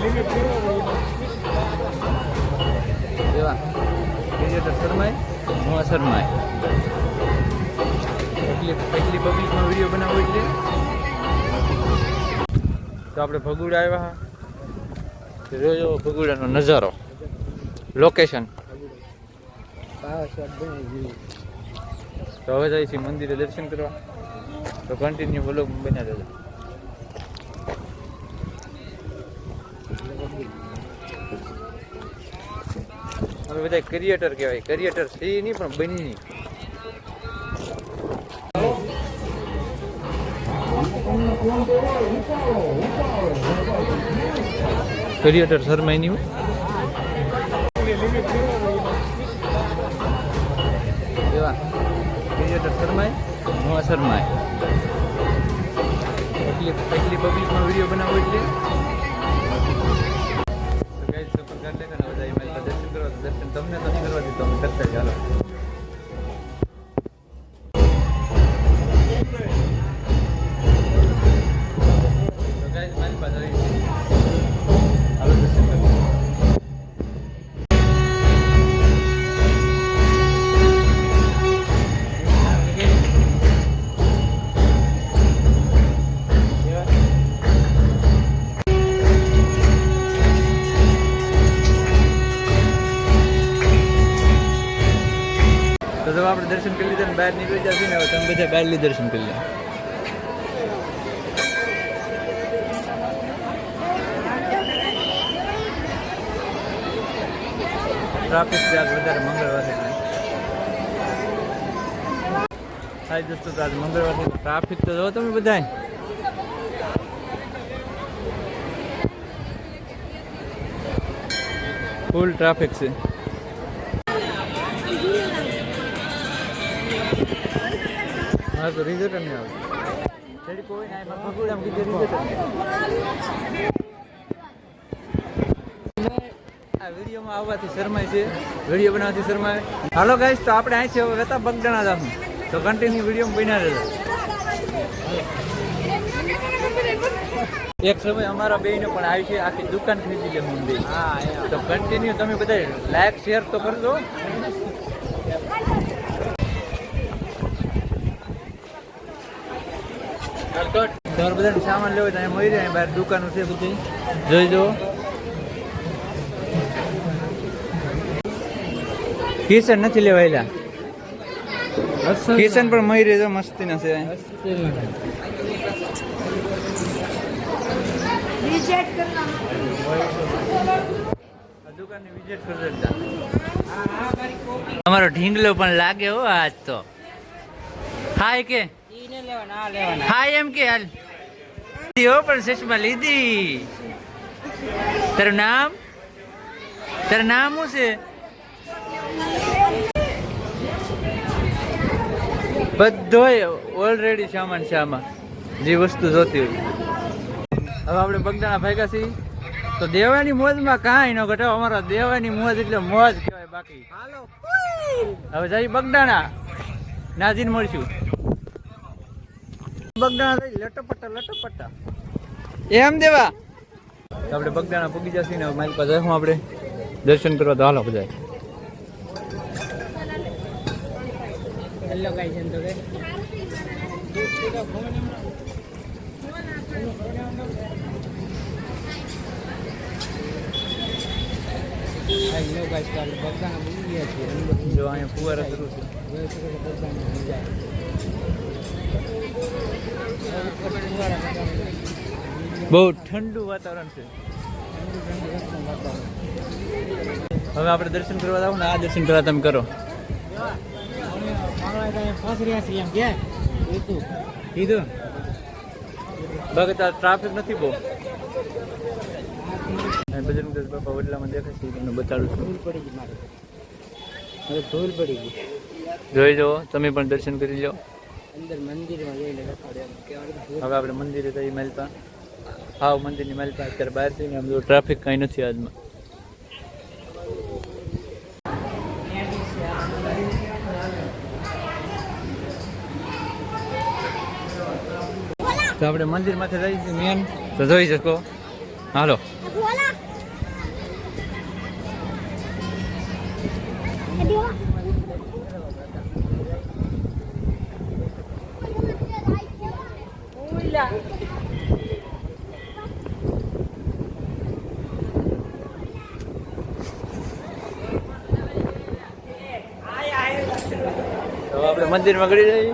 એવા ક્રિએટર શરમાય હું શરમાય એટલી પબ્લિકમાં વિડીયો બનાવવો એટલે તો આપણે ભગુડા આવ્યા જોજો ભગુડાનો નજારો લોકેશન તો હવે જાય છે મંદિરે દર્શન કરવા તો કન્ટિન્યુ વ્લોગ બન્યા રહેજો હવે બધા ક્રિએટર કહેવાય ક્રિએટર છે નહીં પણ બની ક્રિએટર શર્માય નહીં એવા ક્રિએટર શર્માય હું શર્માય એટલી પબ્લિકમાં વિડીયો બનાવવો એટલે દર્શન કરવા દર્શન તમને તો કરવા દીધો અમે કરતા ચાલો મારી પાસે દર્શન કરવા તો આપણે દર્શન કરી લીધા ને બહાર નીકળી જશે ને હવે તમે બધા બહાર દર્શન કરી લે ટ્રાફિક ચાર્જ વધારે મંગળવાર એટલે હા દોસ્તો તો આજે મંગળવાર ટ્રાફિક તો જો તમે બધા ફૂલ ટ્રાફિક છે હા તો રિઝલ્ટ નહીં આવે કોઈ ના એમાં ભગુડામાં કીધું રિઝલ્ટ આ વિડીયોમાં આવવાથી શરમાય છે વિડીયો બનાવવાથી શરમાય હાલો ગાઈસ તો આપણે અહીં છે હવે વેતા બગડાણા જાશું તો કન્ટિન્યુ વિડીયોમાં બન્યા રહેજો એક સમય અમારા બેયને પણ આવી છે આખી દુકાન ખરીદી લે હું બે હા તો કન્ટિન્યુ તમે બધા લાઈક શેર તો કરજો તમારે બધાને સામાન લેવો તો અહીંયા મળી જાય બહાર દુકાનો છે બધી જોઈ જો કિચન નથી લેવાયેલા કિચન પણ મળી રહેજો મસ્તી ના છે દુકાનની વિઝિટ કરજો અમારો ઢીંગલો પણ લાગે હો આજ તો હાય કે હાય એમ કે હાલ પણ ચશ્મા લીધી તારું નામ શું છે બધોય ઓલરેડી સામાન છે આમાં જે વસ્તુ જોતી હોય હવે આપણે બગદાણા ભાગ્યા છીએ તો દેવાની મોજમાં કાંઈ ન ઘટે અમારા દેવાની મોજ એટલે મોજ કહેવાય બાકી હવે જઈ બગદાણા નાજીને મળશું બગદાણા થઈ લટપટા એમ દેવા આપણે બગદાણા પૂગી જશે ને મારી પાસે હું આપણે દર્શન કરવા તો હાલો બધા હેલો ગાઈસ એમ તો કે હેલો ગાઈસ તો બગદાણા પૂગી ગયા છે જો અહીંયા ફુવારા શરૂ છે બહુ ઠંડુ વાતાવરણ છે હવે આપણે દર્શન કરવા જાવ ને આ દર્શન કરવા તમે કરો ભગત ટ્રાફિક નથી બહુ બજરંગદાસ બાપા વડલામાં દેખાય છે તમને બતાડું છું ધૂળ પડી ગઈ જોઈ જાઓ તમે પણ દર્શન કરી લો અંદર મંદિરમાં જઈને હવે આપણે મંદિરે જઈ માલપા હાવ મંદિરની માલપા અત્યારે બહાર થઈને આમ જો ટ્રાફિક કાંઈ નથી આજમાં તો આપણે મંદિરમાંથી જઈએ છીએ મેન તો જોઈ શકો હાલો તો આપણે મંદિરમાં ગળી જઈએ.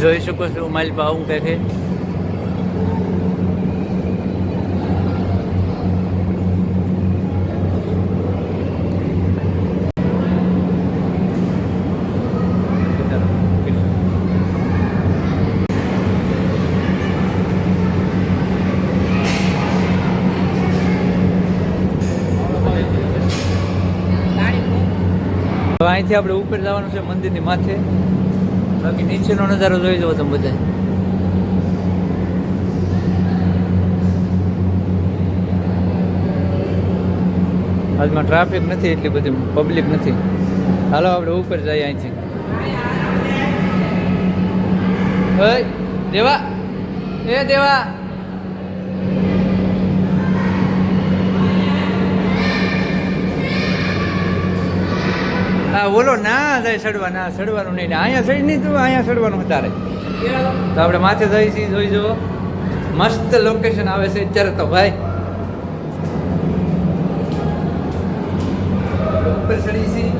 જોઈ શકો છો મારી પાસે આવું કંઈક છે. અહીંથી આપણે ઉપર જવાનું છે મંદિરની માથે. બાકી નીચેનો નજારો જોઈ જવો તમે બધા. આજમાં ટ્રાફિક નથી, એટલી બધી પબ્લિક નથી. હાલો આપણે ઉપર જઈએ અહીંથી. દેવા એ દેવા હા બોલો ના જાય સડવા. ના સડવાનું નહીં. અહીંયા સડી નહીં તું, અહીંયા સડવાનું તારે. તો આપણે માથે જઈએ છીએ. જોઈ જુઓ મસ્ત લોકેશન આવે છે અત્યારે તો ભાઈ. ઉપર ચડી છીએ.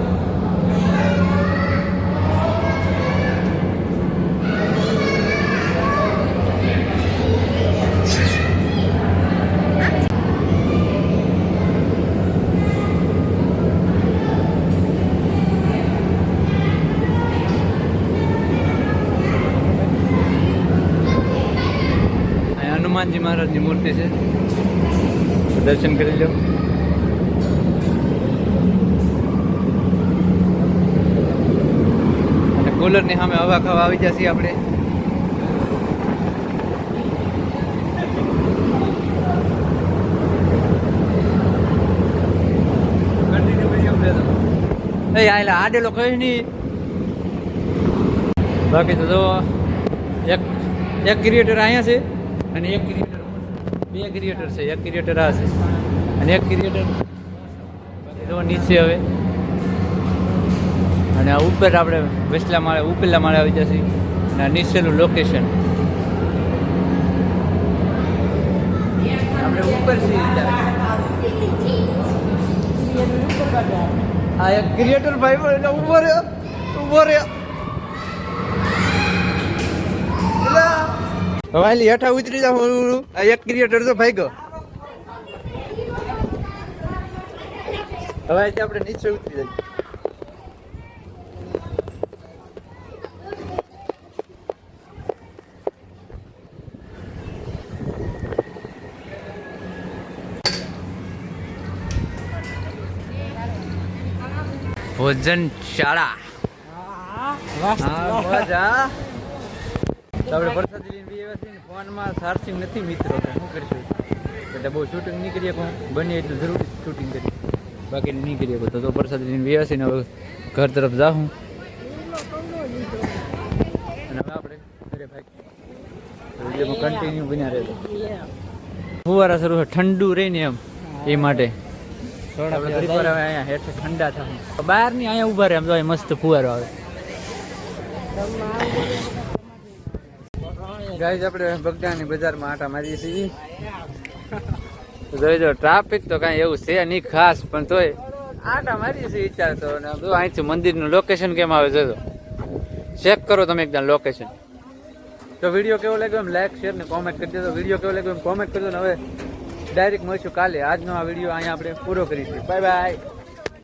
હનુમાનજી મહારાજની મૂર્તિ છે, દર્શન કરી લો. અને કુલરની સામે હવા ખાવા આવી જશે આપણે. આડેલો કઈ નહીં. બાકી તો જો એક ક્રિએટર અહીંયા છે અને એક ક્રિએટર, બે ક્રિએટર છે. એક ક્રિએટર આ છે અને એક ક્રિએટર જો નીચે હવે. અને આ ઉપર આપણે વેસલા માળે ઉપરલા માળે આવી જશે. અને આ નીચેનું લોકેશન આપણે ઉપર છીએ. આ એક ક્રિએટર ભાઈ એટલે ઉભો રહ્યો. હવાલી હેઠા ઉતરી જાવ. એક ક્રિએટર તો ભાઈ ગયો. હવે આપણે નીચે ઉતરી જઈએ. ભોજનશાળા. મજા. આપણે પ્રસાદી લઈને બી એવા છે ને, ફોનમાં ચાર્જિંગ નથી મિત્રો. શું કરીશું એટલે બહુ શૂટિંગ નહીં કરીએ. બને એટલું જરૂરી શૂટિંગ કરીએ, બાકી નહીં કરીએ. તો પ્રસાદી લઈને બી છે ને હવે ઘર તરફ જાઉં. અને હવે આપણે ઘરે ભાઈ કન્ટિન્યુ બન્યા રહેતો. ફુવારા શરૂ ઠંડુ રહીને એમ એ માટે અહીંયા હેઠે ઠંડા થાય. બહાર ની અહીંયા ઉભા રહે એમ તો મસ્ત ફુવારો આવે. ગાઈઝ આપણે બગદાની બજારમાં આટા મારીએ છીએ. જોઈ જો ટ્રાફિક તો કાંઈ એવું છે નહીં ખાસ, પણ તોય આટા મારીએ છીએ વિચાર તો. અહીંથી મંદિરનું લોકેશન કેમ આવે છે તો ચેક કરો તમે એકદમ લોકેશન. તો વિડીયો કેવો લાગ્યો એમ લાઈક શેર ને કોમેન્ટ કરી દેજો. વિડીયો કેવો લાગ્યો એમ કોમેન્ટ કરજો. ને હવે ડાયરેક્ટ મળીશું કાલે. આજનો આ વિડીયો અહીંયા આપણે પૂરો કરીશું. Bye bye.